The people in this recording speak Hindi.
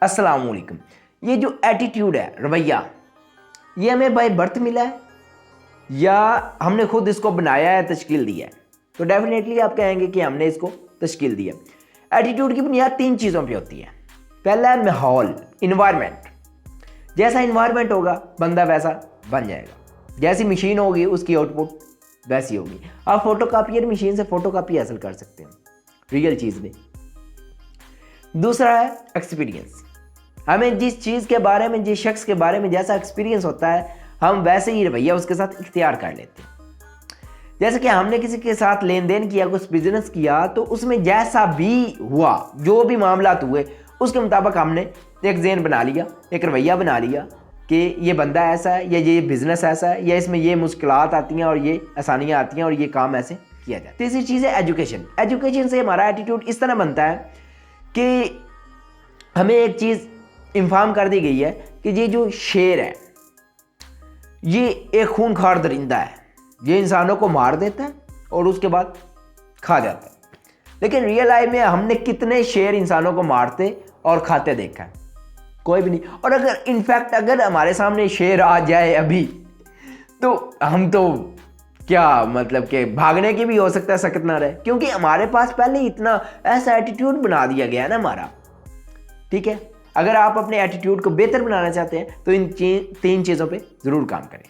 अस्सलाम वालेकुम। ये जो एटीट्यूड है, रवैया, ये हमें बाय बर्थ मिला है या हमने खुद इसको बनाया है, तश्कील दी है? तो डेफिनेटली आप कहेंगे कि हमने इसको तश्कील दी है। एटीट्यूड की बुनियाद 3 चीज़ों पे होती है। पहला है माहौल, इन्वायरमेंट। जैसा इन्वायरमेंट होगा बंदा वैसा बन जाएगा। जैसी मशीन होगी उसकी आउटपुट वैसी होगी। आप फोटोकॉपियर मशीन से फोटोकॉपी हासिल कर सकते हैं रियल चीज़ में। दूसरा है एक्सपीरियंस। हमें जिस चीज़ के बारे में, जिस शख्स के बारे में जैसा एक्सपीरियंस होता है, हम वैसे ही रवैया उसके साथ इख्तियार कर लेते हैं। जैसे कि हमने किसी के साथ लेन देन किया, कुछ बिजनेस किया, तो उसमें जैसा भी हुआ, जो भी मामलात हुए, उसके मुताबिक हमने एक ज़हन बना लिया, एक रवैया बना लिया कि ये बंदा ऐसा है या ये बिज़नेस ऐसा है या इसमें ये मुश्किलात आती हैं और ये आसानियाँ आती हैं और ये काम ऐसे किया जाता है। तीसरी चीज़ है एजुकेशन। एजुकेशन से हमारा एटीट्यूड इस तरह बनता है कि हमें एक चीज़ इन्फॉर्म कर दी गई है कि ये जो शेर है ये एक खूनखार दरिंदा है, ये इंसानों को मार देता है और उसके बाद खा जाता है। लेकिन रियल लाइफ में हमने कितने शेर इंसानों को मारते और खाते देखा है? कोई भी नहीं। और अगर इनफैक्ट अगर हमारे सामने शेर आ जाए अभी, तो हम तो क्या मतलब कि भागने की भी हो सकता है सकत ना रहे, क्योंकि हमारे पास पहले इतना ऐसा एटीट्यूड बना दिया गया है ना हमारा। ठीक है, अगर आप अपने एटीट्यूड को बेहतर बनाना चाहते हैं तो इन 3 चीज़ों पे ज़रूर काम करें।